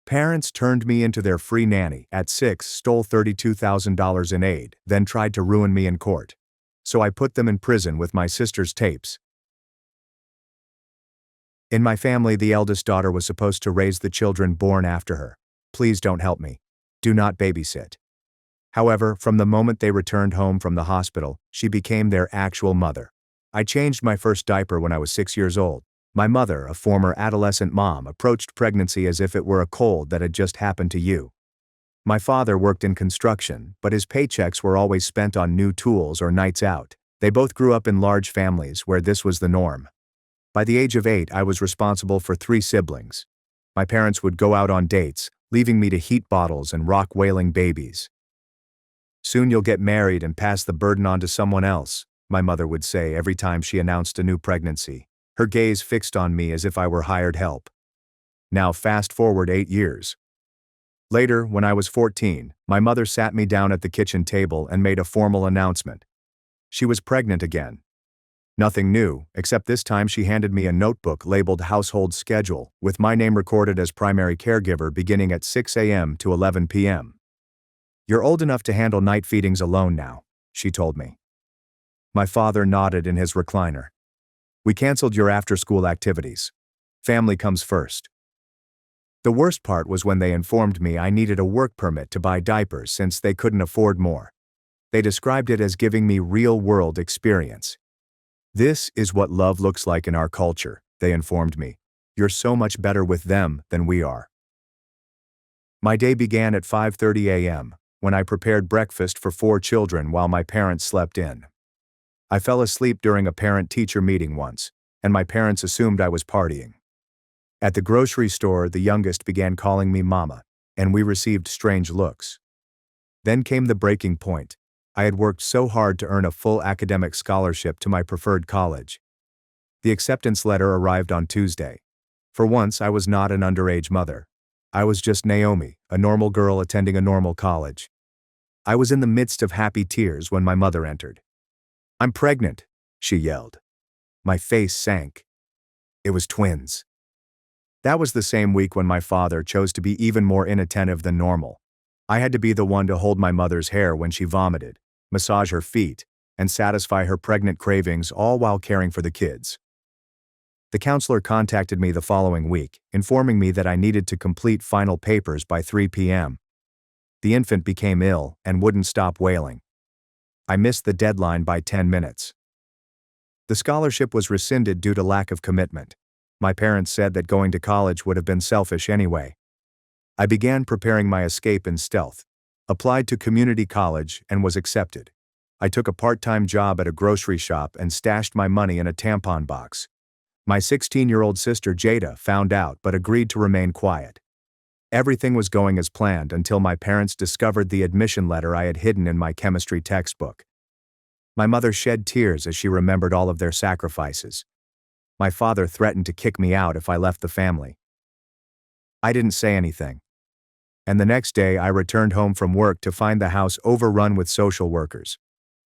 Parents turned me into their free nanny at 6, stole $32,000 in aid, then tried to ruin me in court. So I put them in prison with my sister's tapes. In my family, the eldest daughter was supposed to raise the children born after her. Please don't help me. Do not babysit. However, from the moment they returned home from the hospital, she became their actual mother. I changed my first diaper when I was 6 years old. My mother, a former adolescent mom, approached pregnancy as if it were a cold that had just happened to you. My father worked in construction, but his paychecks were always spent on new tools or nights out. They both grew up in large families where this was the norm. By the age of 8, I was responsible for 3 siblings. My parents would go out on dates, leaving me to heat bottles and rock wailing babies. Soon you'll get married and pass the burden on to someone else, my mother would say every time she announced a new pregnancy, her gaze fixed on me as if I were hired help. Now fast forward 8 years. Later, when I was 14, my mother sat me down at the kitchen table and made a formal announcement. She was pregnant again. Nothing new, except this time she handed me a notebook labeled Household Schedule, with my name recorded as primary caregiver beginning at 6 a.m. to 11 p.m. You're old enough to handle night feedings alone now, she told me. My father nodded in his recliner. We canceled your after-school activities. Family comes first. The worst part was when they informed me I needed a work permit to buy diapers since they couldn't afford more. They described it as giving me real-world experience. This is what love looks like in our culture, they informed me. You're so much better with them than we are. My day began at 5:30 a.m., when I prepared breakfast for 4 children while my parents slept in. I fell asleep during a parent-teacher meeting once, and my parents assumed I was partying. At the grocery store, the youngest began calling me Mama, and we received strange looks. Then came the breaking point. I had worked so hard to earn a full academic scholarship to my preferred college. The acceptance letter arrived on Tuesday. For once, I was not an underage mother. I was just Naomi, a normal girl attending a normal college. I was in the midst of happy tears when my mother entered. "I'm pregnant," she yelled. My face sank. It was twins. That was the same week when my father chose to be even more inattentive than normal. I had to be the one to hold my mother's hair when she vomited, massage her feet, and satisfy her pregnant cravings, all while caring for the kids. The counselor contacted me the following week, informing me that I needed to complete final papers by 3 p.m. The infant became ill and wouldn't stop wailing. I missed the deadline by 10 minutes. The scholarship was rescinded due to lack of commitment. My parents said that going to college would have been selfish anyway. I began preparing my escape in stealth, applied to community college, and was accepted. I took a part-time job at a grocery shop and stashed my money in a tampon box. My 16-year-old sister Jada found out but agreed to remain quiet. Everything was going as planned until my parents discovered the admission letter I had hidden in my chemistry textbook. My mother shed tears as she remembered all of their sacrifices. My father threatened to kick me out if I left the family. I didn't say anything. And the next day I returned home from work to find the house overrun with social workers.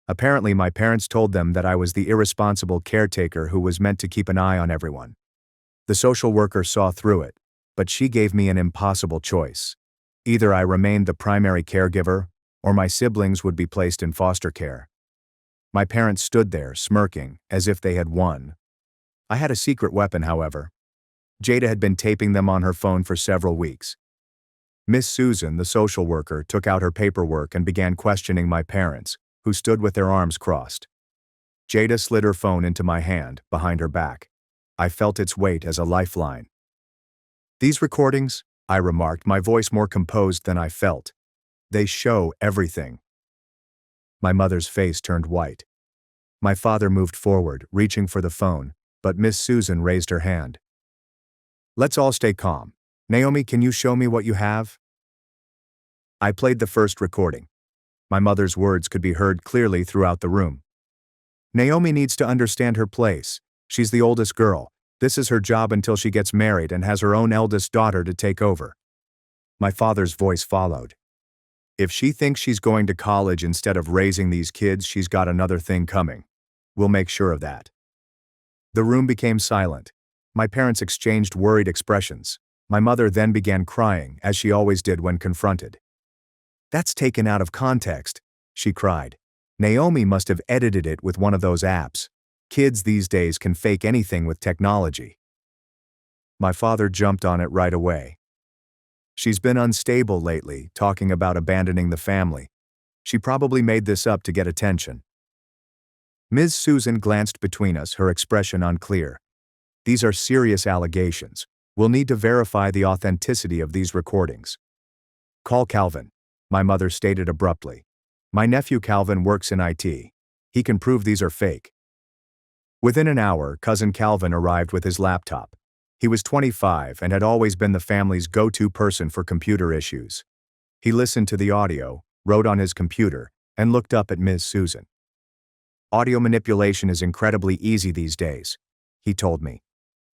Apparently my parents told them that I was the irresponsible caretaker who was meant to keep an eye on everyone. The social worker saw through it, but she gave me an impossible choice. Either I remained the primary caregiver, or my siblings would be placed in foster care. My parents stood there, smirking, as if they had won. I had a secret weapon, however. Jada had been taping them on her phone for several weeks. Miss Susan, the social worker, took out her paperwork and began questioning my parents, who stood with their arms crossed. Jada slid her phone into my hand, behind her back. I felt its weight as a lifeline. "These recordings," I remarked, my voice more composed than I felt. "They show everything." My mother's face turned white. My father moved forward, reaching for the phone, but Miss Susan raised her hand. "Let's all stay calm. Naomi, can you show me what you have?" I played the first recording. My mother's words could be heard clearly throughout the room. "Naomi needs to understand her place. She's the oldest girl. This is her job until she gets married and has her own eldest daughter to take over." My father's voice followed. "If she thinks she's going to college instead of raising these kids, she's got another thing coming. We'll make sure of that." The room became silent. My parents exchanged worried expressions. My mother then began crying, as she always did when confronted. "That's taken out of context," she cried. "Naomi must have edited it with one of those apps. Kids these days can fake anything with technology." My father jumped on it right away. "She's been unstable lately, talking about abandoning the family. She probably made this up to get attention." Ms. Susan glanced between us, her expression unclear. "These are serious allegations. We'll need to verify the authenticity of these recordings." "Call Calvin," my mother stated abruptly. "My nephew Calvin works in IT. He can prove these are fake." Within an hour, cousin Calvin arrived with his laptop. He was 25 and had always been the family's go-to person for computer issues. He listened to the audio, wrote on his computer, and looked up at Ms. Susan. "Audio manipulation is incredibly easy these days," he told me.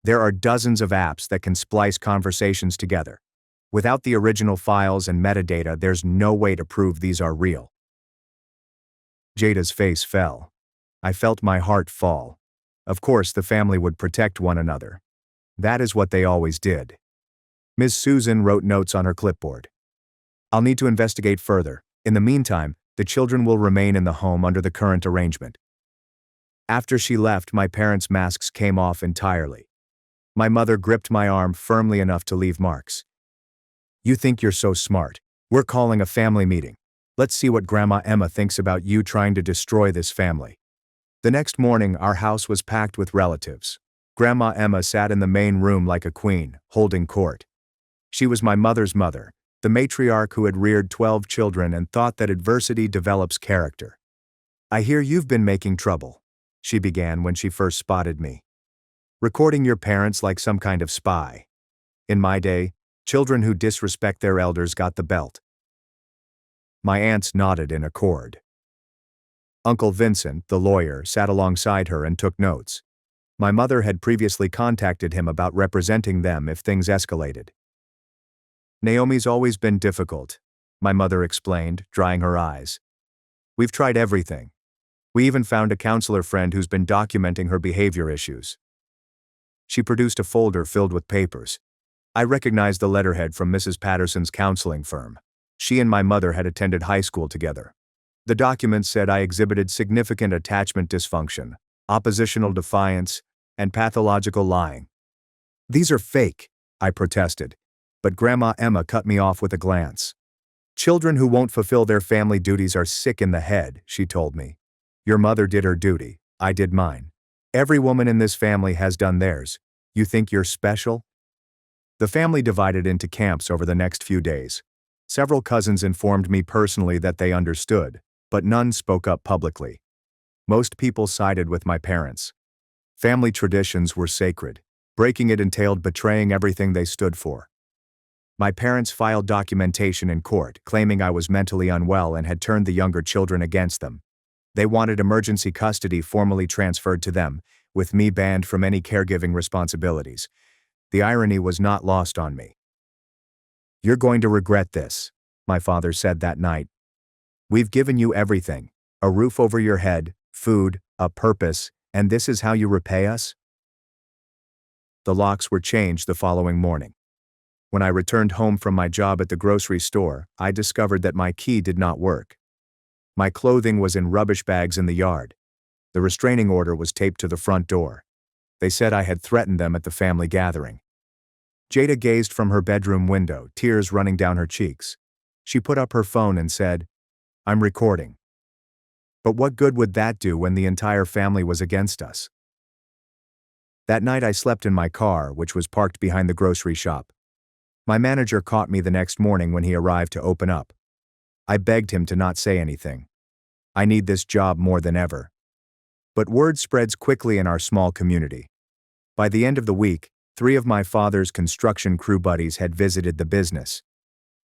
"There are dozens of apps that can splice conversations together. Without the original files and metadata, there's no way to prove these are real." Jada's face fell. I felt my heart fall. Of course, the family would protect one another. That is what they always did. Ms. Susan wrote notes on her clipboard. "I'll need to investigate further. In the meantime, the children will remain in the home under the current arrangement." After she left, my parents' masks came off entirely. My mother gripped my arm firmly enough to leave marks. "You think you're so smart. We're calling a family meeting. Let's see what Grandma Emma thinks about you trying to destroy this family." The next morning, our house was packed with relatives. Grandma Emma sat in the main room like a queen, holding court. She was my mother's mother, the matriarch who had reared 12 children and thought that adversity develops character. "I hear you've been making trouble," she began when she first spotted me. "Recording your parents like some kind of spy. In my day, children who disrespect their elders got the belt." My aunts nodded in accord. Uncle Vincent, the lawyer, sat alongside her and took notes. My mother had previously contacted him about representing them if things escalated. "Naomi's always been difficult," my mother explained, drying her eyes. "We've tried everything. We even found a counselor friend who's been documenting her behavior issues." She produced a folder filled with papers. I recognized the letterhead from Mrs. Patterson's counseling firm. She and my mother had attended high school together. The document said I exhibited significant attachment dysfunction, oppositional defiance, and pathological lying. "These are fake," I protested, but Grandma Emma cut me off with a glance. "Children who won't fulfill their family duties are sick in the head," she told me. "Your mother did her duty, I did mine. Every woman in this family has done theirs. You think you're special?" The family divided into camps over the next few days. Several cousins informed me personally that they understood, but none spoke up publicly. Most people sided with my parents. Family traditions were sacred. Breaking it entailed betraying everything they stood for. My parents filed documentation in court, claiming I was mentally unwell and had turned the younger children against them. They wanted emergency custody formally transferred to them, with me banned from any caregiving responsibilities. The irony was not lost on me. "You're going to regret this," my father said that night. "We've given you everything: a roof over your head, food, a purpose, and this is how you repay us?" The locks were changed the following morning. When I returned home from my job at the grocery store, I discovered that my key did not work. My clothing was in rubbish bags in the yard. The restraining order was taped to the front door. They said I had threatened them at the family gathering. Jada gazed from her bedroom window, tears running down her cheeks. She put up her phone and said, "I'm recording." But what good would that do when the entire family was against us? That night I slept in my car, which was parked behind the grocery shop. My manager caught me the next morning when he arrived to open up. I begged him to not say anything. I need this job more than ever. But word spreads quickly in our small community. By the end of the week, 3 of my father's construction crew buddies had visited the business.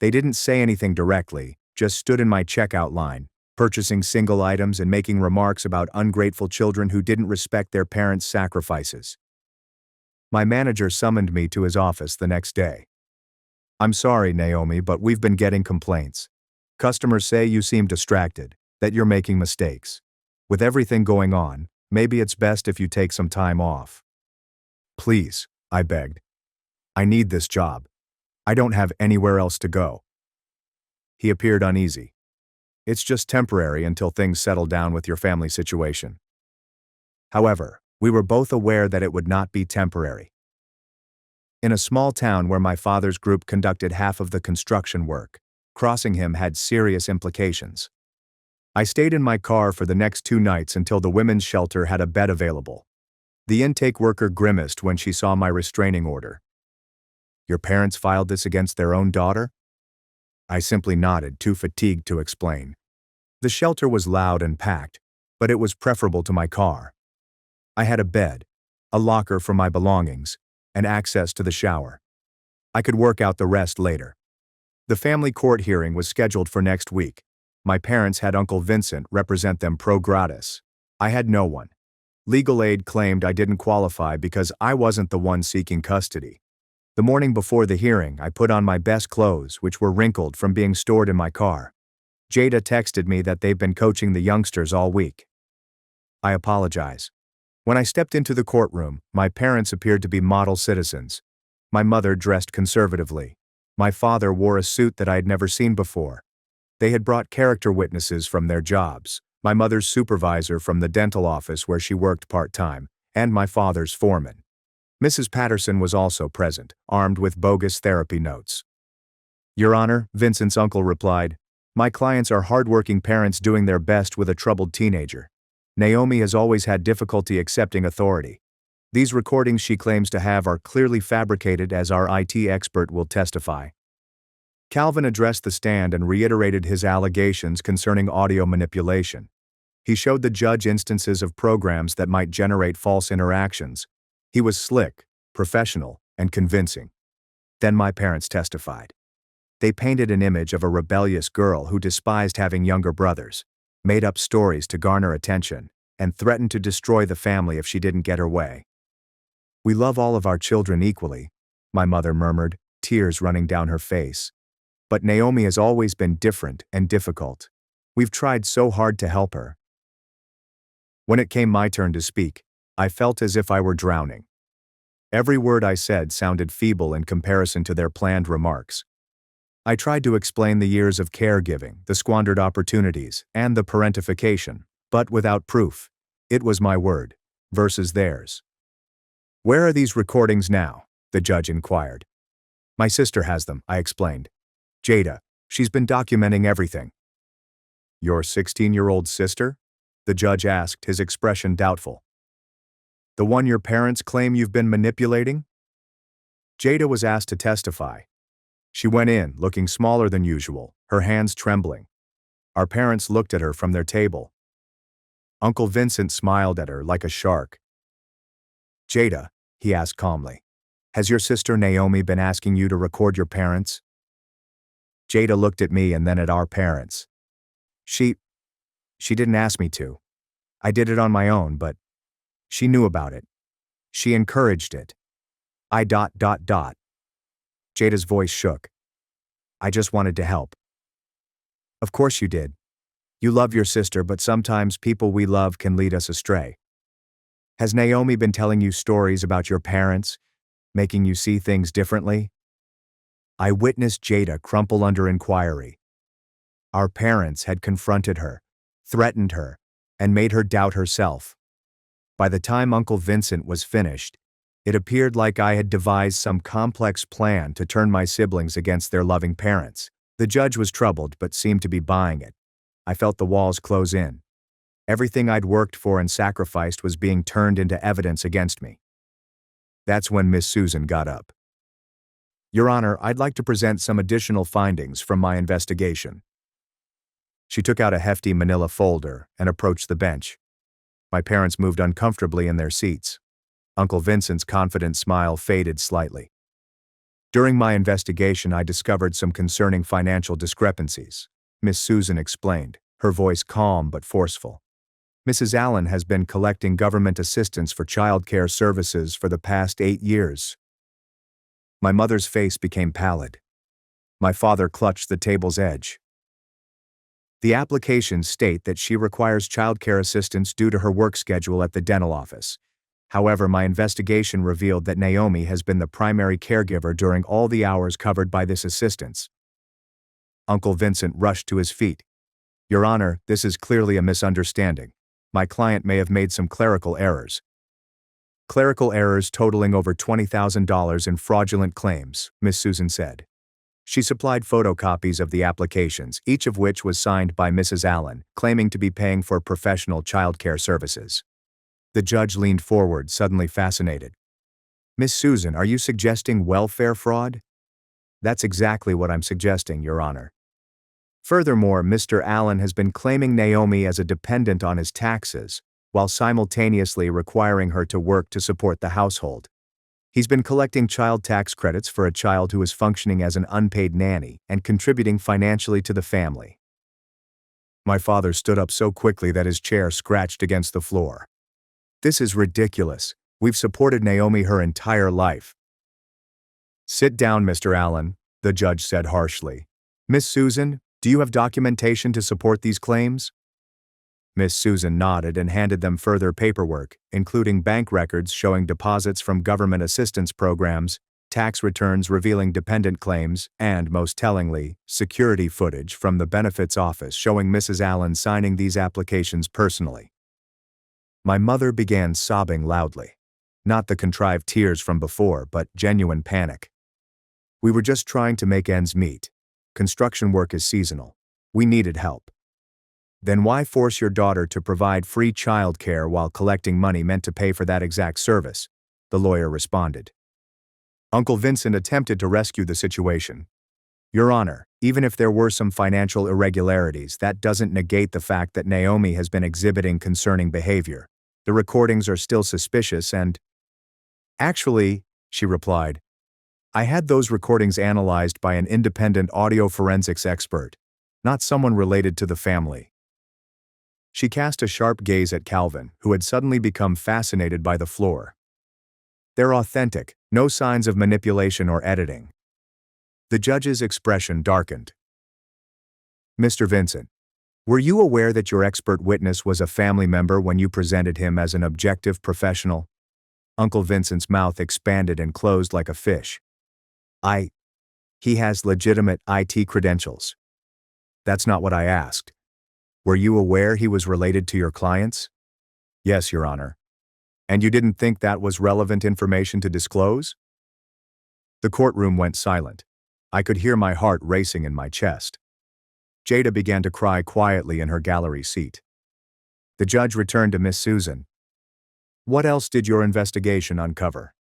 They didn't say anything directly, just stood in my checkout line, purchasing single items and making remarks about ungrateful children who didn't respect their parents' sacrifices. My manager summoned me to his office the next day. "I'm sorry, Naomi, but we've been getting complaints. Customers say you seem distracted, that you're making mistakes. With everything going on, maybe it's best if you take some time off." "Please," I begged. I need this job. I don't have anywhere else to go. He appeared uneasy. It's just temporary until things settle down with your family situation. However, we were both aware that it would not be temporary. In a small town where my father's group conducted half of the construction work, crossing him had serious implications. I stayed in my car for the next 2 nights until the women's shelter had a bed available. The intake worker grimaced when she saw my restraining order. Your parents filed this against their own daughter? I simply nodded, too fatigued to explain. The shelter was loud and packed, but it was preferable to my car. I had a bed, a locker for my belongings, and access to the shower. I could work out the rest later. The family court hearing was scheduled for next week. My parents had Uncle Vincent represent them pro gratis. I had no one. Legal aid claimed I didn't qualify because I wasn't the one seeking custody. The morning before the hearing, I put on my best clothes, which were wrinkled from being stored in my car. Jada texted me that they've been coaching the youngsters all week. I apologize. When I stepped into the courtroom, my parents appeared to be model citizens. My mother dressed conservatively. My father wore a suit that I had never seen before. They had brought character witnesses from their jobs, my mother's supervisor from the dental office where she worked part-time, and my father's foreman. Mrs. Patterson was also present, armed with bogus therapy notes. Your Honor, Vincent's uncle replied, my clients are hardworking parents doing their best with a troubled teenager. Naomi has always had difficulty accepting authority. These recordings she claims to have are clearly fabricated, as our IT expert will testify. Calvin addressed the stand and reiterated his allegations concerning audio manipulation. He showed the judge instances of programs that might generate false interactions. He was slick, professional, and convincing. Then my parents testified. They painted an image of a rebellious girl who despised having younger brothers, made up stories to garner attention, and threatened to destroy the family if she didn't get her way. We love all of our children equally, my mother murmured, tears running down her face. But Naomi has always been different and difficult. We've tried so hard to help her. When it came my turn to speak, I felt as if I were drowning. Every word I said sounded feeble in comparison to their planned remarks. I tried to explain the years of caregiving, the squandered opportunities, and the parentification, but without proof. It was my word versus theirs. Where are these recordings now? The judge inquired. My sister has them, I explained. Jada, she's been documenting everything. Your 16-year-old sister? The judge asked, his expression doubtful. The one your parents claim you've been manipulating? Jada was asked to testify. She went in, looking smaller than usual, her hands trembling. Our parents looked at her from their table. Uncle Vincent smiled at her like a shark. Jada, he asked calmly, has your sister Naomi been asking you to record your parents? Jada looked at me and then at our parents. She didn't ask me to. I did it on my own, but she knew about it. She encouraged it. Jada's voice shook. I just wanted to help. Of course you did. You love your sister, but sometimes people we love can lead us astray. Has Naomi been telling you stories about your parents, making you see things differently? I witnessed Jada crumple under inquiry. Our parents had confronted her, threatened her, and made her doubt herself. By the time Uncle Vincent was finished, it appeared like I had devised some complex plan to turn my siblings against their loving parents. The judge was troubled but seemed to be buying it. I felt the walls close in. Everything I'd worked for and sacrificed was being turned into evidence against me. That's when Miss Susan got up. Your Honor, I'd like to present some additional findings from my investigation. She took out a hefty manila folder and approached the bench. My parents moved uncomfortably in their seats. Uncle Vincent's confident smile faded slightly. During my investigation, I discovered some concerning financial discrepancies, Miss Susan explained, her voice calm but forceful. Mrs. Allen has been collecting government assistance for child care services for the past 8 years. My mother's face became pallid. My father clutched the table's edge. The applications state that she requires child care assistance due to her work schedule at the dental office. However, my investigation revealed that Naomi has been the primary caregiver during all the hours covered by this assistance. Uncle Vincent rushed to his feet. Your Honor, this is clearly a misunderstanding. My client may have made some clerical errors. Clerical errors totaling over $20,000 in fraudulent claims, Miss Susan said. She supplied photocopies of the applications, each of which was signed by Mrs. Allen, claiming to be paying for professional childcare services. The judge leaned forward, suddenly fascinated. Miss Susan, are you suggesting welfare fraud? That's exactly what I'm suggesting, Your Honor. Furthermore, Mr. Allen has been claiming Naomi as a dependent on his taxes, while simultaneously requiring her to work to support the household. He's been collecting child tax credits for a child who is functioning as an unpaid nanny and contributing financially to the family. My father stood up so quickly that his chair scratched against the floor. This is ridiculous. We've supported Naomi her entire life. Sit down, Mr. Allen, the judge said harshly. Miss Susan, do you have documentation to support these claims? Miss Susan nodded and handed them further paperwork, including bank records showing deposits from government assistance programs, tax returns revealing dependent claims, and, most tellingly, security footage from the benefits office showing Mrs. Allen signing these applications personally. My mother began sobbing loudly. Not the contrived tears from before, but genuine panic. We were just trying to make ends meet. Construction work is seasonal. We needed help. Then why force your daughter to provide free child care while collecting money meant to pay for that exact service? The lawyer responded. Uncle Vincent attempted to rescue the situation. Your Honor, even if there were some financial irregularities, that doesn't negate the fact that Naomi has been exhibiting concerning behavior. The recordings are still suspicious and… Actually, she replied, I had those recordings analyzed by an independent audio forensics expert, not someone related to the family. She cast a sharp gaze at Calvin, who had suddenly become fascinated by the floor. They're authentic, no signs of manipulation or editing. The judge's expression darkened. Mr. Vincent, were you aware that your expert witness was a family member when you presented him as an objective professional? Uncle Vincent's mouth expanded and closed like a fish. He has legitimate IT credentials. That's not what I asked. Were you aware he was related to your clients? Yes, Your Honor. And you didn't think that was relevant information to disclose? The courtroom went silent. I could hear my heart racing in my chest. Jada began to cry quietly in her gallery seat. The judge returned to Miss Susan. What else did your investigation uncover?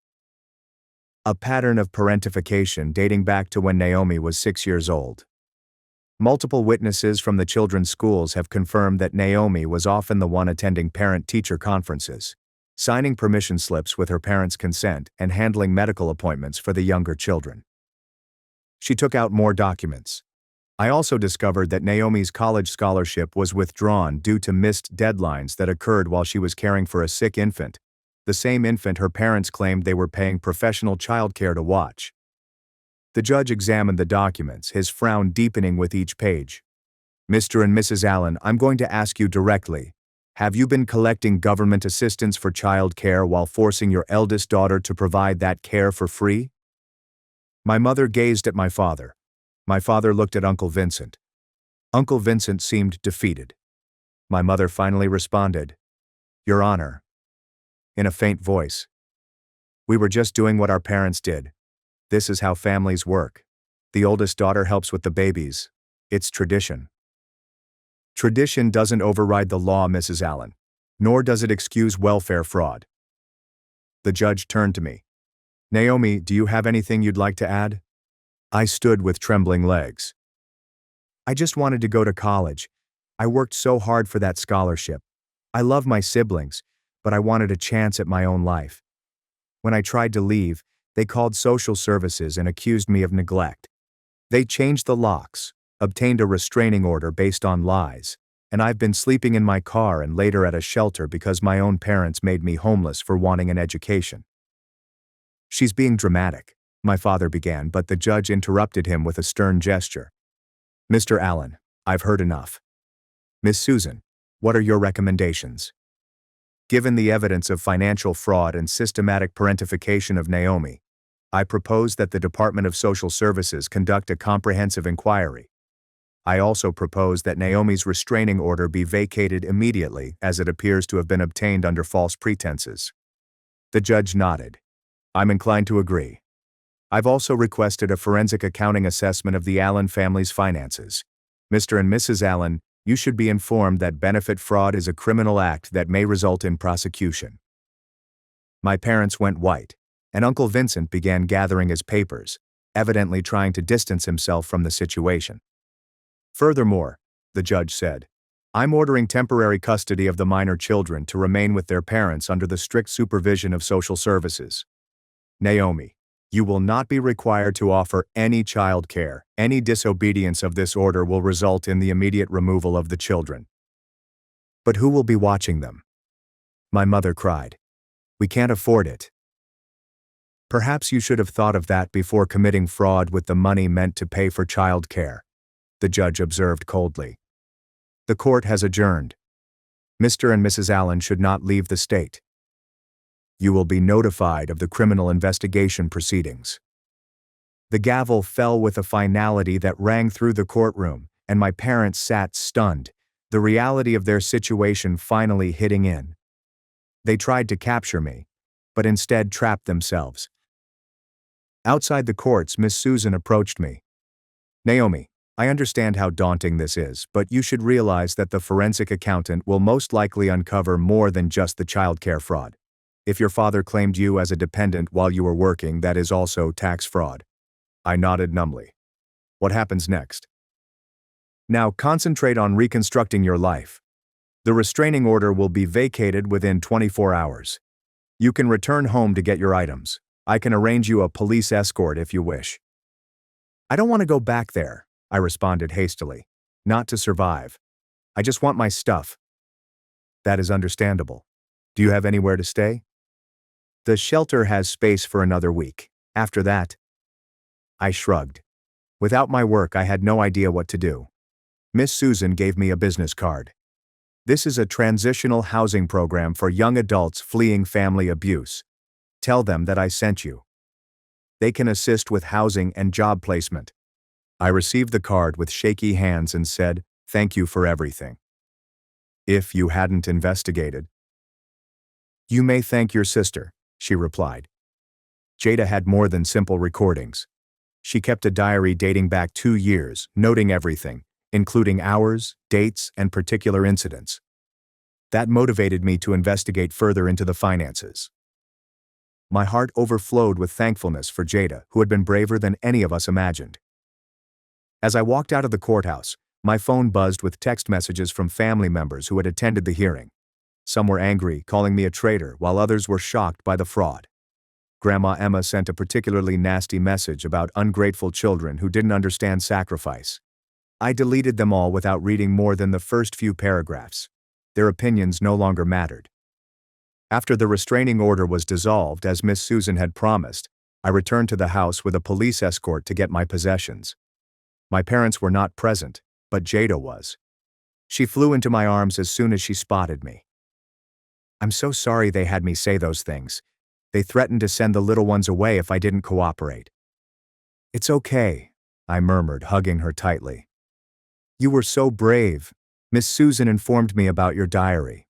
A pattern of parentification dating back to when Naomi was 6 years old. Multiple witnesses from the children's schools have confirmed that Naomi was often the one attending parent-teacher conferences, signing permission slips with her parents' consent, and handling medical appointments for the younger children. She took out more documents. I also discovered that Naomi's college scholarship was withdrawn due to missed deadlines that occurred while she was caring for a sick infant, the same infant her parents claimed they were paying professional childcare to watch. The judge examined the documents, his frown deepening with each page. Mr. and Mrs. Allen, I'm going to ask you directly. Have you been collecting government assistance for child care while forcing your eldest daughter to provide that care for free? My mother gazed at my father. My father looked at Uncle Vincent. Uncle Vincent seemed defeated. My mother finally responded, Your Honor, in a faint voice. We were just doing what our parents did. This is how families work. The oldest daughter helps with the babies. It's tradition. Tradition doesn't override the law, Mrs. Allen, nor does it excuse welfare fraud. The judge turned to me. Naomi, do you have anything you'd like to add? I stood with trembling legs. I just wanted to go to college. I worked so hard for that scholarship. I love my siblings, but I wanted a chance at my own life. When I tried to leave, they called social services and accused me of neglect. They changed the locks, obtained a restraining order based on lies, and I've been sleeping in my car and later at a shelter because my own parents made me homeless for wanting an education. She's being dramatic, my father began, but the judge interrupted him with a stern gesture. Mr. Allen, I've heard enough. Miss Susan, what are your recommendations? Given the evidence of financial fraud and systematic parentification of Naomi, I propose that the Department of Social Services conduct a comprehensive inquiry. I also propose that Naomi's restraining order be vacated immediately, as it appears to have been obtained under false pretenses. The judge nodded. I'm inclined to agree. I've also requested a forensic accounting assessment of the Allen family's finances. Mr. and Mrs. Allen, you should be informed that benefit fraud is a criminal act that may result in prosecution. My parents went white, and Uncle Vincent began gathering his papers, evidently trying to distance himself from the situation. Furthermore, the judge said, I'm ordering temporary custody of the minor children to remain with their parents under the strict supervision of social services. Naomi, you will not be required to offer any child care. Any disobedience of this order will result in the immediate removal of the children. But who will be watching them? My mother cried. We can't afford it. Perhaps you should have thought of that before committing fraud with the money meant to pay for child care, the judge observed coldly. The court has adjourned. Mr. and Mrs. Allen should not leave the state. You will be notified of the criminal investigation proceedings. The gavel fell with a finality that rang through the courtroom, and my parents sat stunned, the reality of their situation finally hitting in. They tried to capture me, but instead trapped themselves. Outside the courts, Miss Susan approached me. Naomi, I understand how daunting this is, but you should realize that the forensic accountant will most likely uncover more than just the childcare fraud. If your father claimed you as a dependent while you were working, that is also tax fraud. I nodded numbly. What happens next? Now concentrate on reconstructing your life. The restraining order will be vacated within 24 hours. You can return home to get your items. I can arrange you a police escort if you wish. I don't want to go back there, I responded hastily. Not to survive. I just want my stuff. That is understandable. Do you have anywhere to stay? The shelter has space for another week. After that, I shrugged. Without my work, I had no idea what to do. Miss Susan gave me a business card. This is a transitional housing program for young adults fleeing family abuse. Tell them that I sent you. They can assist with housing and job placement. I received the card with shaky hands and said, thank you for everything. If you hadn't investigated. You may thank your sister, she replied. Jada had more than simple recordings. She kept a diary dating back 2 years, noting everything, including hours, dates, and particular incidents. That motivated me to investigate further into the finances. My heart overflowed with thankfulness for Jada, who had been braver than any of us imagined. As I walked out of the courthouse, my phone buzzed with text messages from family members who had attended the hearing. Some were angry, calling me a traitor, while others were shocked by the fraud. Grandma Emma sent a particularly nasty message about ungrateful children who didn't understand sacrifice. I deleted them all without reading more than the first few paragraphs. Their opinions no longer mattered. After the restraining order was dissolved, as Miss Susan had promised, I returned to the house with a police escort to get my possessions. My parents were not present, but Jada was. She flew into my arms as soon as she spotted me. I'm so sorry they had me say those things. They threatened to send the little ones away if I didn't cooperate. It's okay, I murmured, hugging her tightly. You were so brave. Miss Susan informed me about your diary.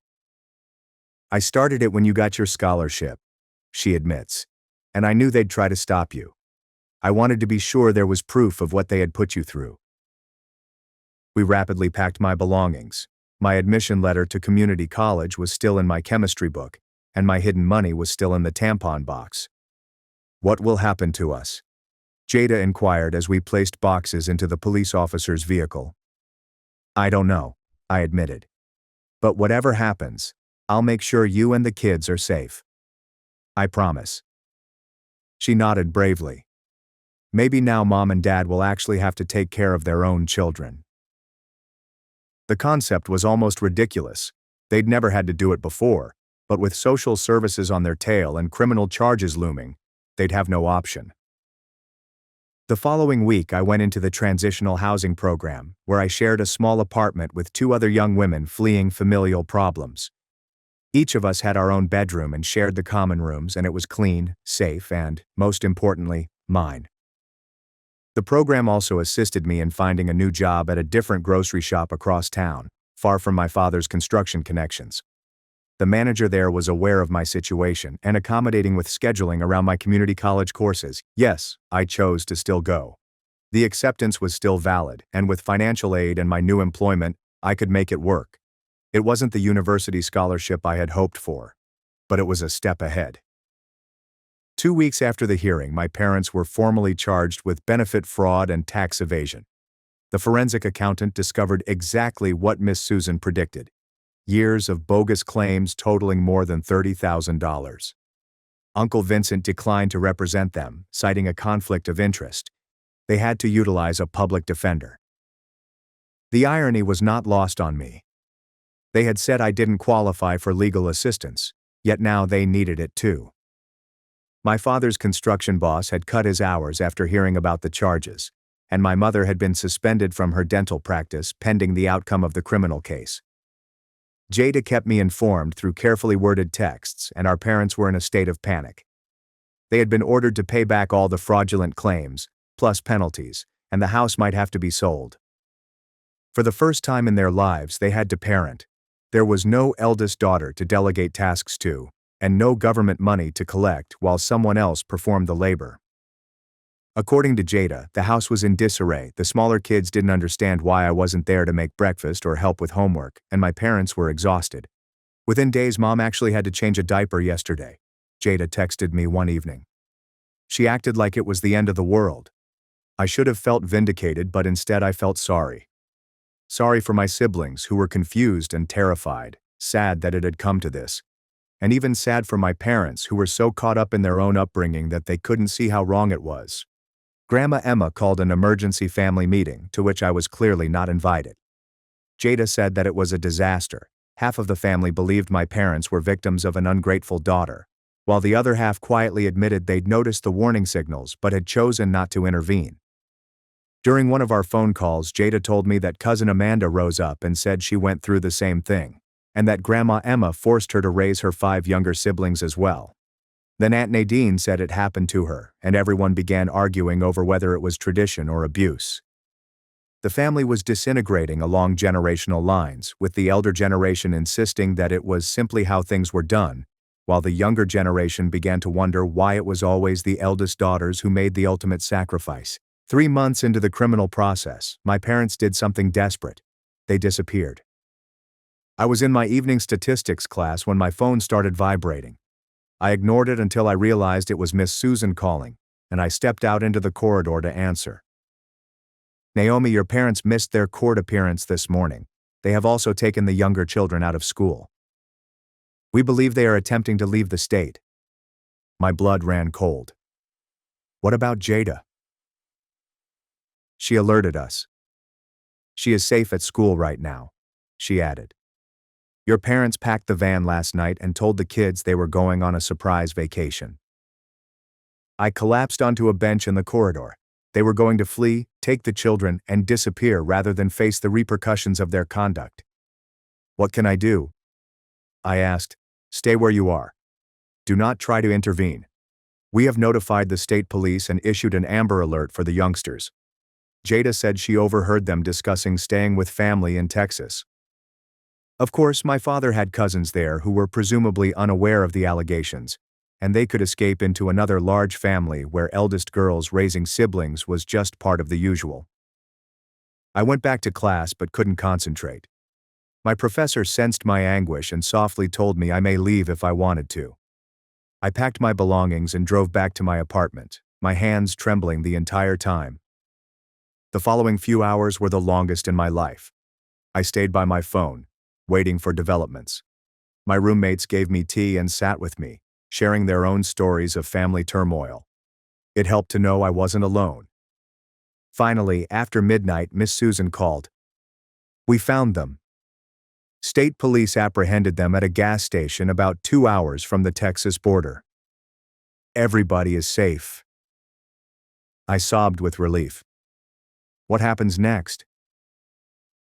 I started it when you got your scholarship, she admits, and I knew they'd try to stop you. I wanted to be sure there was proof of what they had put you through. We rapidly packed my belongings. My admission letter to community college was still in my chemistry book, and my hidden money was still in the tampon box. What will happen to us? Jada inquired as we placed boxes into the police officer's vehicle. I don't know, I admitted. But whatever happens, I'll make sure you and the kids are safe. I promise. She nodded bravely. Maybe now Mom and Dad will actually have to take care of their own children. The concept was almost ridiculous. They'd never had to do it before, but with social services on their tail and criminal charges looming, they'd have no option. The following week, I went into the transitional housing program, where I shared a small apartment with 2 other young women fleeing familial problems. Each of us had our own bedroom and shared the common rooms, and it was clean, safe, and, most importantly, mine. The program also assisted me in finding a new job at a different grocery shop across town, far from my father's construction connections. The manager there was aware of my situation and accommodating with scheduling around my community college courses. Yes, I chose to still go. The acceptance was still valid, and with financial aid and my new employment, I could make it work. It wasn't the university scholarship I had hoped for, but it was a step ahead. 2 weeks after the hearing, my parents were formally charged with benefit fraud and tax evasion. The forensic accountant discovered exactly what Miss Susan predicted: years of bogus claims totaling more than $30,000. Uncle Vincent declined to represent them, citing a conflict of interest. They had to utilize a public defender. The irony was not lost on me. They had said I didn't qualify for legal assistance, yet now they needed it too. My father's construction boss had cut his hours after hearing about the charges, and my mother had been suspended from her dental practice pending the outcome of the criminal case. Jada kept me informed through carefully worded texts, and our parents were in a state of panic. They had been ordered to pay back all the fraudulent claims, plus penalties, and the house might have to be sold. For the first time in their lives, they had to parent. There was no eldest daughter to delegate tasks to, and no government money to collect while someone else performed the labor. According to Jada, the house was in disarray. The smaller kids didn't understand why I wasn't there to make breakfast or help with homework, and my parents were exhausted. Within days, Mom actually had to change a diaper yesterday, Jada texted me one evening. She acted like it was the end of the world. I should have felt vindicated, but instead I felt sorry. Sorry for my siblings who were confused and terrified, sad that it had come to this. And even sad for my parents who were so caught up in their own upbringing that they couldn't see how wrong it was. Grandma Emma called an emergency family meeting, to which I was clearly not invited. Jada said that it was a disaster. Half of the family believed my parents were victims of an ungrateful daughter, while the other half quietly admitted they'd noticed the warning signals but had chosen not to intervene. During one of our phone calls, Jada told me that cousin Amanda rose up and said she went through the same thing, and that Grandma Emma forced her to raise her 5 younger siblings as well. Then Aunt Nadine said it happened to her, and everyone began arguing over whether it was tradition or abuse. The family was disintegrating along generational lines, with the elder generation insisting that it was simply how things were done, while the younger generation began to wonder why it was always the eldest daughters who made the ultimate sacrifice. 3 months into the criminal process, my parents did something desperate. They disappeared. I was in my evening statistics class when my phone started vibrating. I ignored it until I realized it was Miss Susan calling, and I stepped out into the corridor to answer. "Naomi, your parents missed their court appearance this morning. They have also taken the younger children out of school. We believe they are attempting to leave the state." My blood ran cold. "What about Jada?" "She alerted us. She is safe at school right now," she added. "Your parents packed the van last night and told the kids they were going on a surprise vacation." I collapsed onto a bench in the corridor. They were going to flee, take the children, and disappear rather than face the repercussions of their conduct. "What can I do?" I asked. "Stay where you are. Do not try to intervene. We have notified the state police and issued an Amber Alert for the youngsters." Jada said she overheard them discussing staying with family in Texas. Of course, my father had cousins there who were presumably unaware of the allegations, and they could escape into another large family where eldest girls raising siblings was just part of the usual. I went back to class but couldn't concentrate. My professor sensed my anguish and softly told me I may leave if I wanted to. I packed my belongings and drove back to my apartment, my hands trembling the entire time. The following few hours were the longest in my life. I stayed by my phone, waiting for developments. My roommates gave me tea and sat with me, sharing their own stories of family turmoil. It helped to know I wasn't alone. Finally, after midnight, Miss Susan called. "We found them." State police apprehended them at a gas station about 2 hours from the Texas border. "Everybody is safe." I sobbed with relief. "What happens next?"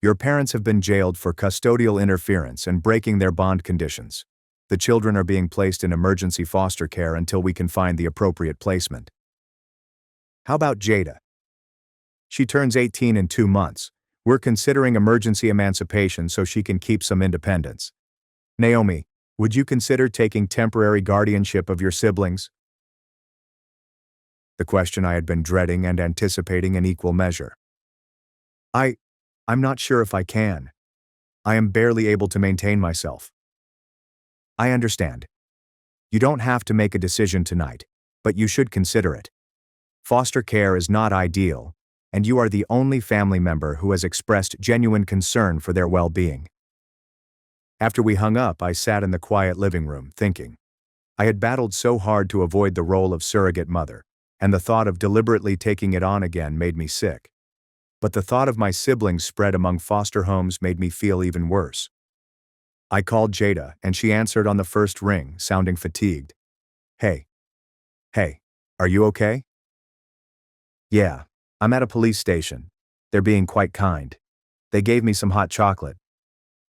"Your parents have been jailed for custodial interference and breaking their bond conditions. The children are being placed in emergency foster care until we can find the appropriate placement. How about Jada? She turns 18 in 2 months. We're considering emergency emancipation so she can keep some independence. Naomi, would you consider taking temporary guardianship of your siblings? The question I had been dreading and anticipating in equal measure. I'm not sure if I can. I am barely able to maintain myself. I understand. You don't have to make a decision tonight, but you should consider it. Foster care is not ideal, and you are the only family member who has expressed genuine concern for their well-being. After we hung up, I sat in the quiet living room, thinking. I had battled so hard to avoid the role of surrogate mother, and the thought of deliberately taking it on again made me sick. But the thought of my siblings spread among foster homes made me feel even worse. I called Jada, and she answered on the first ring, sounding fatigued. Hey, are you okay? Yeah, I'm at a police station. They're being quite kind. They gave me some hot chocolate.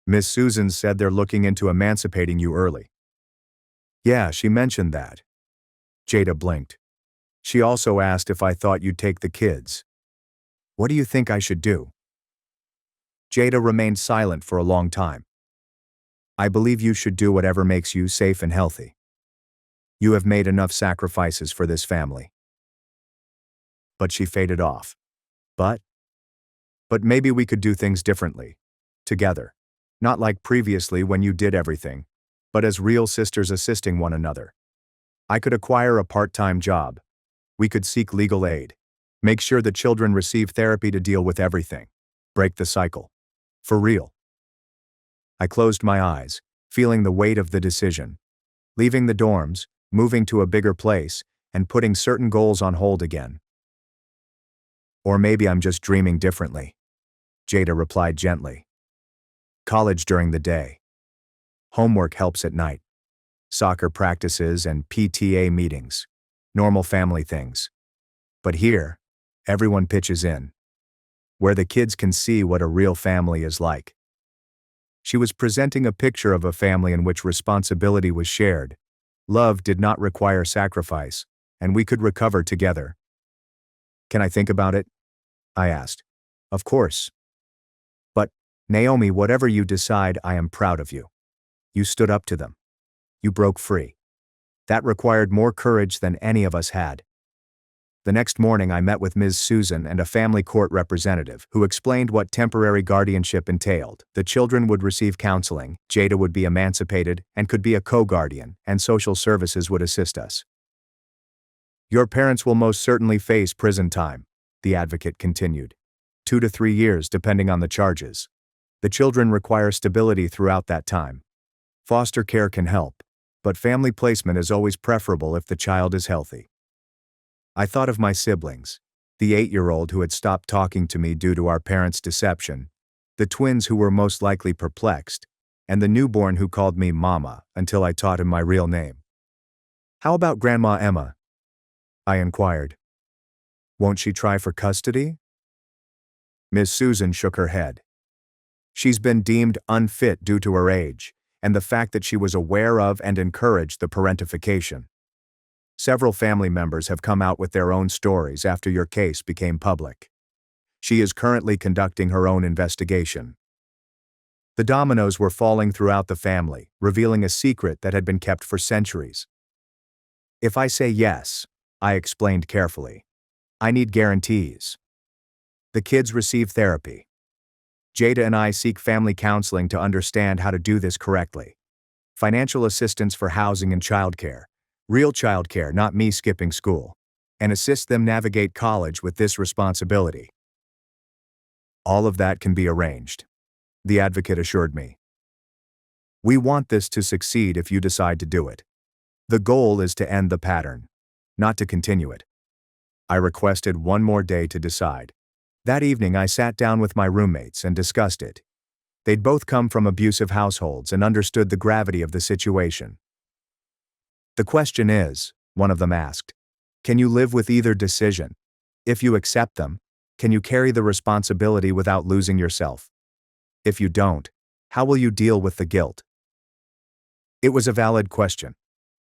Miss Susan said they're looking into emancipating you early. Yeah, she mentioned that. Jada blinked. She also asked if I thought you'd take the kids. What do you think I should do? Jada remained silent for a long time. I believe you should do whatever makes you safe and healthy. You have made enough sacrifices for this family. But she faded off. But maybe we could do things differently. Together. Not like previously when you did everything, but as real sisters assisting one another. I could acquire a part-time job. We could seek legal aid. Make sure the children receive therapy to deal with everything. Break the cycle. For real. I closed my eyes, feeling the weight of the decision. Leaving the dorms, moving to a bigger place, and putting certain goals on hold again. Or maybe I'm just dreaming differently. Jada replied gently. College during the day. Homework helps at night. Soccer practices and PTA meetings. Normal family things. But here, everyone pitches in. Where the kids can see what a real family is like. She was presenting a picture of a family in which responsibility was shared. Love did not require sacrifice, and we could recover together. Can I think about it? I asked. Of course. But, Naomi, whatever you decide, I am proud of you. You stood up to them. You broke free. That required more courage than any of us had. The next morning I met with Ms. Susan and a family court representative who explained what temporary guardianship entailed. The children would receive counseling, Jada would be emancipated and could be a co-guardian, and social services would assist us. Your parents will most certainly face prison time, the advocate continued. 2 to 3 years depending on the charges. The children require stability throughout that time. Foster care can help, but family placement is always preferable if the child is healthy. I thought of my siblings, the 8-year-old who had stopped talking to me due to our parents' deception, the twins who were most likely perplexed, and the newborn who called me Mama until I taught him my real name. How about Grandma Emma? I inquired. Won't she try for custody? Miss Susan shook her head. She's been deemed unfit due to her age, and the fact that she was aware of and encouraged the parentification. Several family members have come out with their own stories after your case became public. She is currently conducting her own investigation. The dominoes were falling throughout the family, revealing a secret that had been kept for centuries. If I say yes, I explained carefully, I need guarantees. The kids receive therapy. Jada and I seek family counseling to understand how to do this correctly. Financial assistance for housing and childcare. Real childcare, not me skipping school. And assist them navigate college with this responsibility. All of that can be arranged, the advocate assured me. We want this to succeed if you decide to do it. The goal is to end the pattern, not to continue it. I requested one more day to decide. That evening I sat down with my roommates and discussed it. They'd both come from abusive households and understood the gravity of the situation. The question is, one of them asked, can you live with either decision? If you accept them, can you carry the responsibility without losing yourself? If you don't, how will you deal with the guilt? It was a valid question.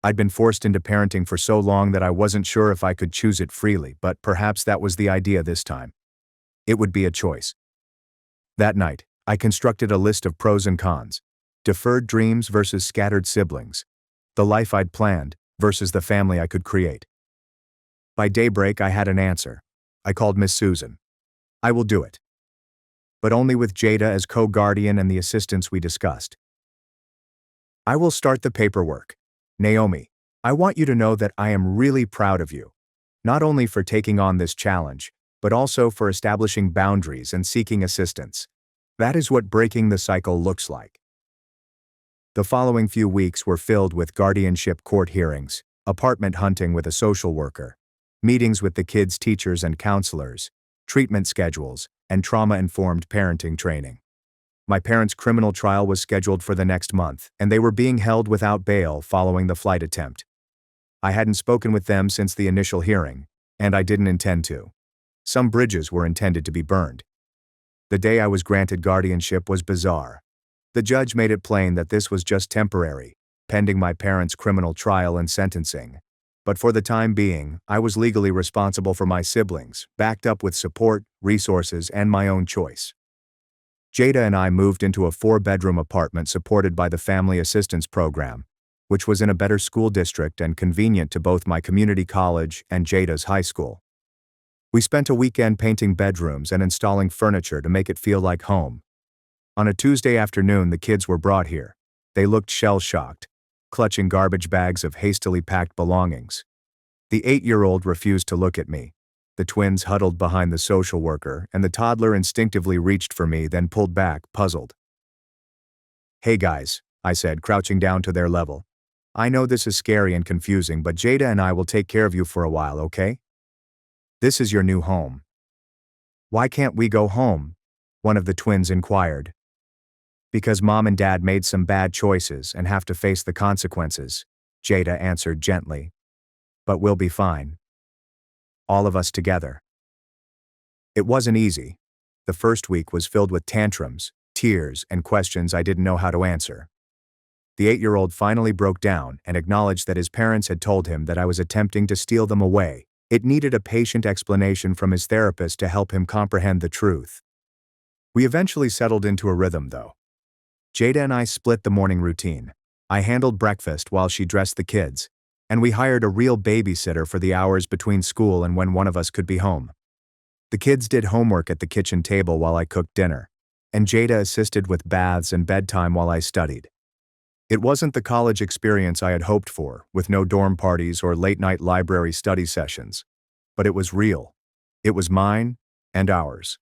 I'd been forced into parenting for so long that I wasn't sure if I could choose it freely, but perhaps that was the idea this time. It would be a choice. That night, I constructed a list of pros and cons. Deferred dreams versus scattered siblings. The life I'd planned versus the family I could create. By daybreak, I had an answer. I called Miss Susan. I will do it. But only with Jada as co-guardian and the assistants we discussed. I will start the paperwork. Naomi, I want you to know that I am really proud of you. Not only for taking on this challenge, but also for establishing boundaries and seeking assistance. That is what breaking the cycle looks like. The following few weeks were filled with guardianship court hearings, apartment hunting with a social worker, meetings with the kids' teachers and counselors, treatment schedules, and trauma-informed parenting training. My parents' criminal trial was scheduled for the next month, and they were being held without bail following the flight attempt. I hadn't spoken with them since the initial hearing, and I didn't intend to. Some bridges were intended to be burned. The day I was granted guardianship was bizarre. The judge made it plain that this was just temporary, pending my parents' criminal trial and sentencing. But for the time being, I was legally responsible for my siblings, backed up with support, resources, and my own choice. Jada and I moved into a 4-bedroom apartment supported by the Family Assistance Program, which was in a better school district and convenient to both my community college and Jada's high school. We spent a weekend painting bedrooms and installing furniture to make it feel like home. On a Tuesday afternoon, the kids were brought here. They looked shell-shocked, clutching garbage bags of hastily packed belongings. The 8-year-old refused to look at me. The twins huddled behind the social worker, and the toddler instinctively reached for me, then pulled back, puzzled. "Hey guys," I said, crouching down to their level. "I know this is scary and confusing, but Jada and I will take care of you for a while, okay? This is your new home." "Why can't we go home?" one of the twins inquired. "Because Mom and Dad made some bad choices and have to face the consequences," Jada answered gently. "But we'll be fine. All of us together." It wasn't easy. The first week was filled with tantrums, tears, and questions I didn't know how to answer. The 8-year-old finally broke down and acknowledged that his parents had told him that I was attempting to steal them away. It needed a patient explanation from his therapist to help him comprehend the truth. We eventually settled into a rhythm, though. Jada and I split the morning routine. I handled breakfast while she dressed the kids, and we hired a real babysitter for the hours between school and when one of us could be home. The kids did homework at the kitchen table while I cooked dinner, and Jada assisted with baths and bedtime while I studied. It wasn't the college experience I had hoped for, with no dorm parties or late-night library study sessions, but it was real. It was mine and ours.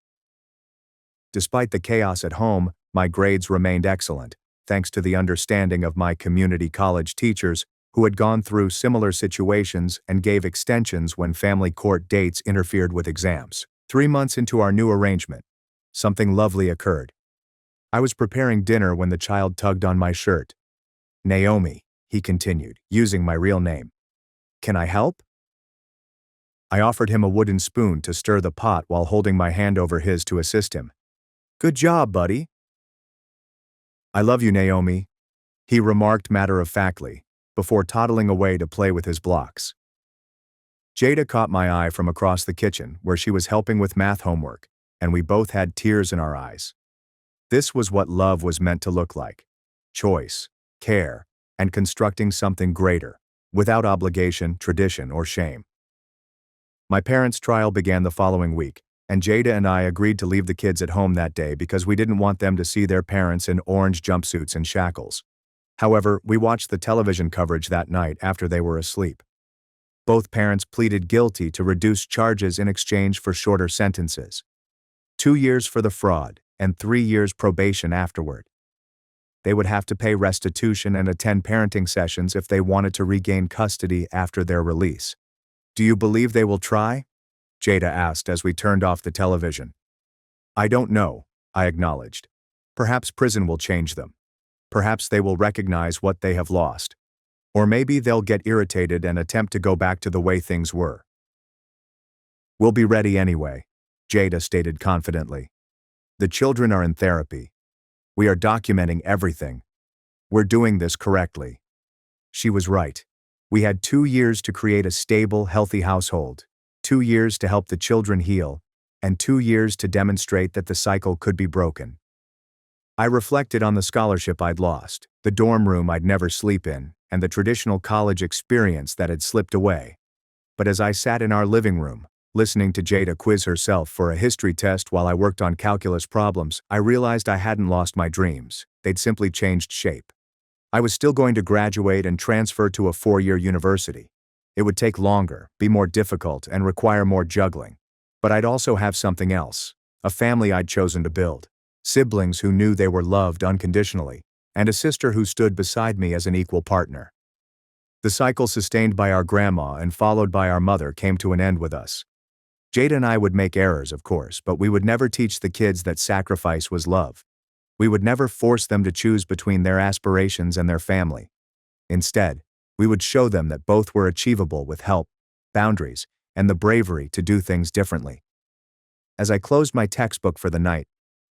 Despite the chaos at home, my grades remained excellent, thanks to the understanding of my community college teachers who had gone through similar situations and gave extensions when family court dates interfered with exams. 3 months into our new arrangement, something lovely occurred. I was preparing dinner when the child tugged on my shirt. "Naomi," he continued, using my real name. "Can I help?" I offered him a wooden spoon to stir the pot while holding my hand over his to assist him. "Good job, buddy." "I love you, Naomi," he remarked matter-of-factly, before toddling away to play with his blocks. Jada caught my eye from across the kitchen where she was helping with math homework, and we both had tears in our eyes. This was what love was meant to look like: choice, care, and constructing something greater, without obligation, tradition, or shame. My parents' trial began the following week, and Jada and I agreed to leave the kids at home that day because we didn't want them to see their parents in orange jumpsuits and shackles. However, we watched the television coverage that night after they were asleep. Both parents pleaded guilty to reduced charges in exchange for shorter sentences. 2 years for the fraud and 3 years probation afterward. They would have to pay restitution and attend parenting sessions if they wanted to regain custody after their release. "Do you believe they will try?" Jada asked as we turned off the television. "I don't know," I acknowledged. "Perhaps prison will change them. Perhaps they will recognize what they have lost. Or maybe they'll get irritated and attempt to go back to the way things were." "We'll be ready anyway," Jada stated confidently. "The children are in therapy. We are documenting everything. We're doing this correctly." She was right. We had 2 years to create a stable, healthy household, 2 years to help the children heal, and 2 years to demonstrate that the cycle could be broken. I reflected on the scholarship I'd lost, the dorm room I'd never sleep in, and the traditional college experience that had slipped away. But as I sat in our living room, listening to Jada quiz herself for a history test while I worked on calculus problems, I realized I hadn't lost my dreams. They'd simply changed shape. I was still going to graduate and transfer to a 4-year university. It would take longer, be more difficult, and require more juggling. But I'd also have something else, a family I'd chosen to build, siblings who knew they were loved unconditionally, and a sister who stood beside me as an equal partner. The cycle sustained by our grandma and followed by our mother came to an end with us. Jada and I would make errors, of course, but we would never teach the kids that sacrifice was love. We would never force them to choose between their aspirations and their family. Instead, we would show them that both were achievable with help, boundaries, and the bravery to do things differently. As I closed my textbook for the night,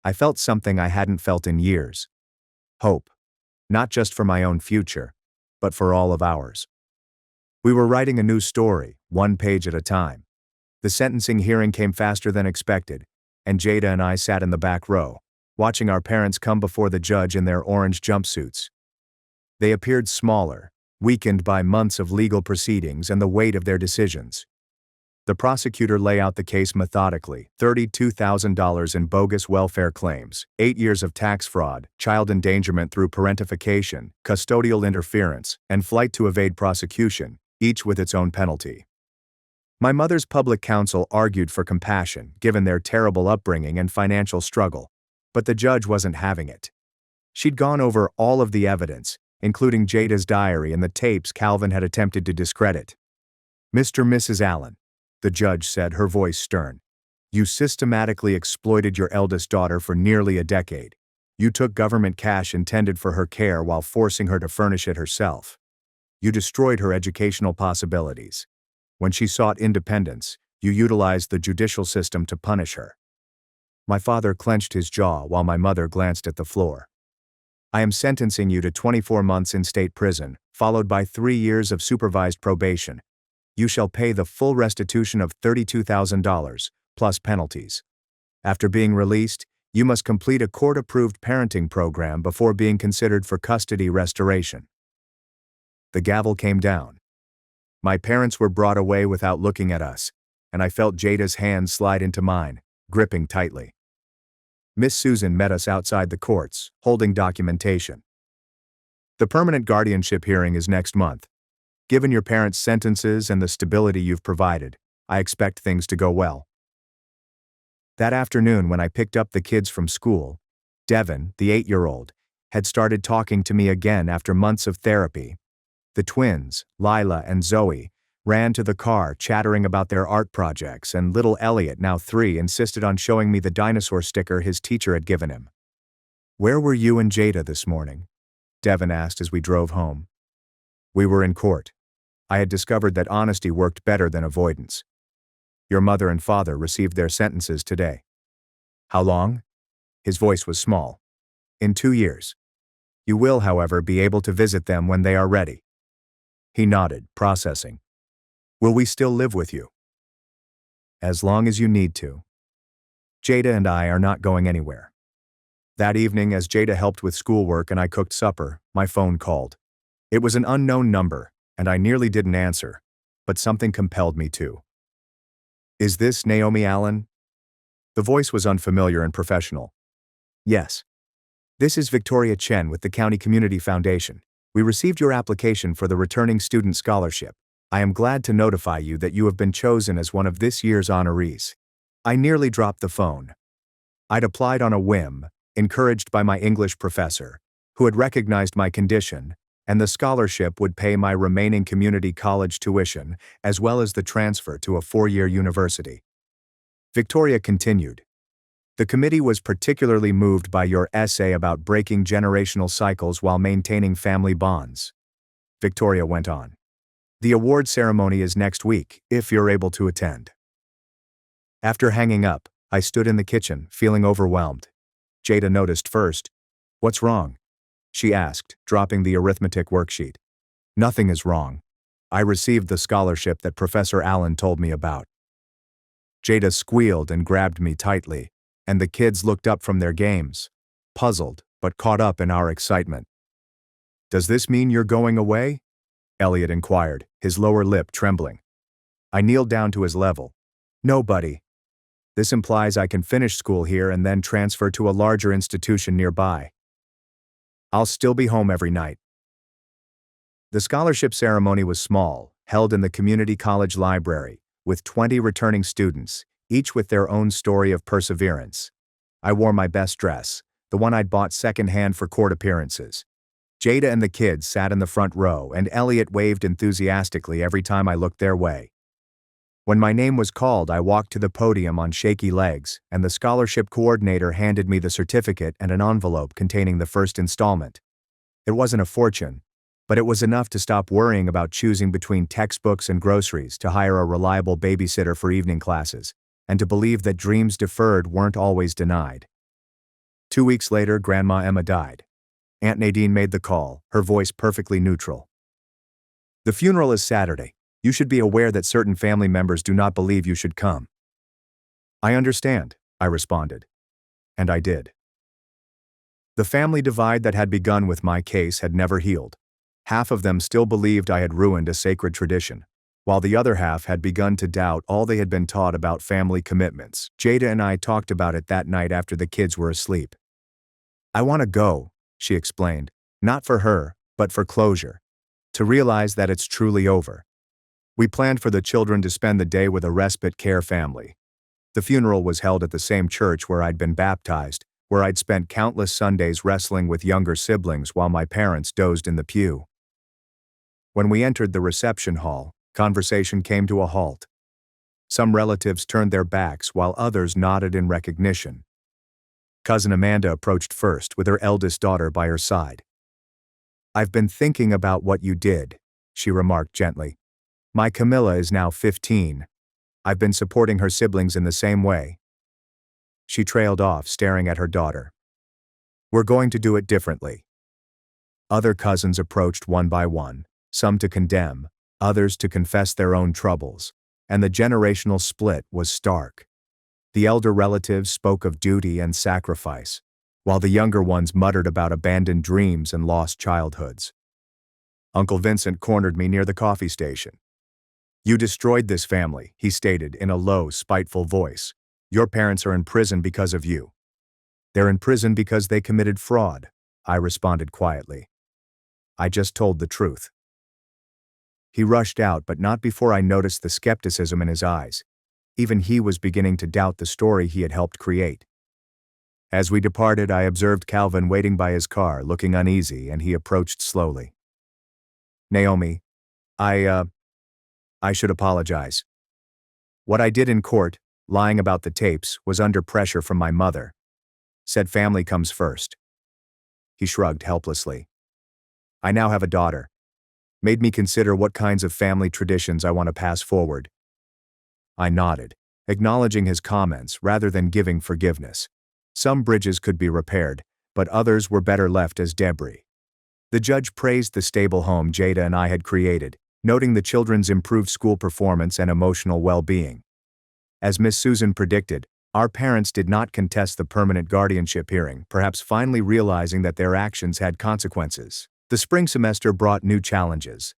I felt something I hadn't felt in years. Hope. Not just for my own future, but for all of ours. We were writing a new story, one page at a time. The sentencing hearing came faster than expected, and Jada and I sat in the back row, watching our parents come before the judge in their orange jumpsuits. They appeared smaller, weakened by months of legal proceedings and the weight of their decisions. The prosecutor lay out the case methodically: $32,000 in bogus welfare claims, 8 years of tax fraud, child endangerment through parentification, custodial interference, and flight to evade prosecution, each with its own penalty. My mother's public counsel argued for compassion, given their terrible upbringing and financial struggle, but the judge wasn't having it. She'd gone over all of the evidence, including Jada's diary and the tapes Calvin had attempted to discredit. "Mr. and Mrs. Allen," the judge said, her voice stern, "you systematically exploited your eldest daughter for nearly a decade. You took government cash intended for her care while forcing her to furnish it herself. You destroyed her educational possibilities. When she sought independence, you utilized the judicial system to punish her." My father clenched his jaw while my mother glanced at the floor. "I am sentencing you to 24 months in state prison, followed by 3 years of supervised probation. You shall pay the full restitution of $32,000, plus penalties. After being released, you must complete a court-approved parenting program before being considered for custody restoration." The gavel came down. My parents were brought away without looking at us, and I felt Jada's hand slide into mine, gripping tightly. Miss Susan met us outside the courts, holding documentation. "The permanent guardianship hearing is next month. Given your parents' sentences and the stability you've provided, I expect things to go well." That afternoon, when I picked up the kids from school, Devin, the 8-year-old, had started talking to me again after months of therapy. The twins, Lila and Zoe, ran to the car chattering about their art projects, and little Elliot, now 3, insisted on showing me the dinosaur sticker his teacher had given him. "Where were you and Jada this morning?" Devin asked as we drove home. "We were in court. I had discovered that honesty worked better than avoidance. Your mother and father received their sentences today." "How long?" His voice was small. "In 2 years. You will, however, be able to visit them when they are ready." He nodded, processing. "Will we still live with you?" "As long as you need to. Jada and I are not going anywhere." That evening, as Jada helped with schoolwork and I cooked supper, my phone called. It was an unknown number, and I nearly didn't answer, but something compelled me to. "Is this Naomi Allen?" The voice was unfamiliar and professional. "Yes. This is Victoria Chen with the County Community Foundation. We received your application for the Returning Student Scholarship. I am glad to notify you that you have been chosen as one of this year's honorees." I nearly dropped the phone. I'd applied on a whim, encouraged by my English professor, who had recognized my condition, and the scholarship would pay my remaining community college tuition as well as the transfer to a 4-year university. Victoria continued, "The committee was particularly moved by your essay about breaking generational cycles while maintaining family bonds." Victoria went on. "The award ceremony is next week, if you're able to attend." After hanging up, I stood in the kitchen, feeling overwhelmed. Jada noticed first. "What's wrong?" she asked, dropping the arithmetic worksheet. Nothing is wrong. I received the scholarship that Professor Allen told me about. Jada squealed and grabbed me tightly, and the kids looked up from their games, puzzled but caught up in our excitement. Does this mean you're going away? Elliot inquired, his lower lip trembling. I kneeled down to his level. No, buddy. This implies I can finish school here and then transfer to a larger institution nearby. I'll still be home every night. The scholarship ceremony was small, held in the community college library, with 20 returning students, each with their own story of perseverance. I wore my best dress, the one I'd bought secondhand for court appearances. Jada and the kids sat in the front row, and Elliot waved enthusiastically every time I looked their way. When my name was called, I walked to the podium on shaky legs, and the scholarship coordinator handed me the certificate and an envelope containing the first installment. It wasn't a fortune, but it was enough to stop worrying about choosing between textbooks and groceries, to hire a reliable babysitter for evening classes, and to believe that dreams deferred weren't always denied. 2 weeks later, Grandma Emma died. Aunt Nadine made the call, her voice perfectly neutral. The funeral is Saturday. You should be aware that certain family members do not believe you should come. I understand, I responded. And I did. The family divide that had begun with my case had never healed. Half of them still believed I had ruined a sacred tradition, while the other half had begun to doubt all they had been taught about family commitments. Jada and I talked about it that night after the kids were asleep. I want to go, she explained, not for her, but for closure. To realize that it's truly over. We planned for the children to spend the day with a respite care family. The funeral was held at the same church where I'd been baptized, where I'd spent countless Sundays wrestling with younger siblings while my parents dozed in the pew. When we entered the reception hall, conversation came to a halt. Some relatives turned their backs while others nodded in recognition. Cousin Amanda approached first, with her eldest daughter by her side. I've been thinking about what you did, she remarked gently. My Camilla is now 15. I've been supporting her siblings in the same way. She trailed off, staring at her daughter. We're going to do it differently. Other cousins approached one by one, some to condemn, others to confess their own troubles, and the generational split was stark. The elder relatives spoke of duty and sacrifice, while the younger ones muttered about abandoned dreams and lost childhoods. Uncle Vincent cornered me near the coffee station. You destroyed this family, he stated in a low, spiteful voice. Your parents are in prison because of you. They're in prison because they committed fraud, I responded quietly. I just told the truth. He rushed out, but not before I noticed the skepticism in his eyes. Even he was beginning to doubt the story he had helped create. As we departed, I observed Calvin waiting by his car, looking uneasy, and he approached slowly. Naomi, I should apologize. What I did in court, lying about the tapes, was under pressure from my mother. Said family comes first. He shrugged helplessly. I now have a daughter. Made me consider what kinds of family traditions I want to pass forward. I nodded, acknowledging his comments rather than giving forgiveness. Some bridges could be repaired, but others were better left as debris. The judge praised the stable home Jada and I had created, noting the children's improved school performance and emotional well-being. As Miss Susan predicted, our parents did not contest the permanent guardianship hearing, perhaps finally realizing that their actions had consequences. The spring semester brought new challenges.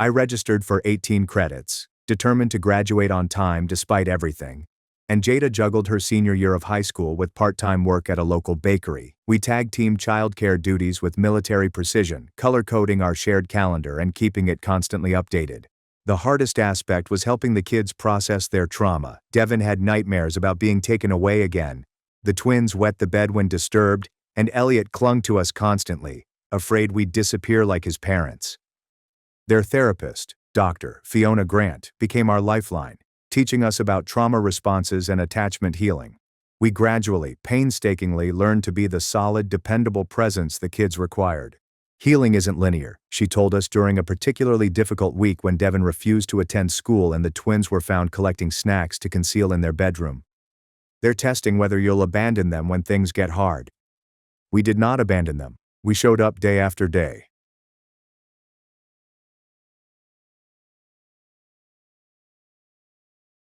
I registered for 18 credits, determined to graduate on time despite everything, and Jada juggled her senior year of high school with part-time work at a local bakery. We tag-teamed childcare duties with military precision, color-coding our shared calendar and keeping it constantly updated. The hardest aspect was helping the kids process their trauma. Devin had nightmares about being taken away again. The twins wet the bed when disturbed, and Elliot clung to us constantly, afraid we'd disappear like his parents. Their therapist, Dr. Fiona Grant, became our lifeline, teaching us about trauma responses and attachment healing. We gradually, painstakingly learned to be the solid, dependable presence the kids required. Healing isn't linear, she told us during a particularly difficult week when Devin refused to attend school and the twins were found collecting snacks to conceal in their bedroom. They're testing whether you'll abandon them when things get hard. We did not abandon them. We showed up day after day.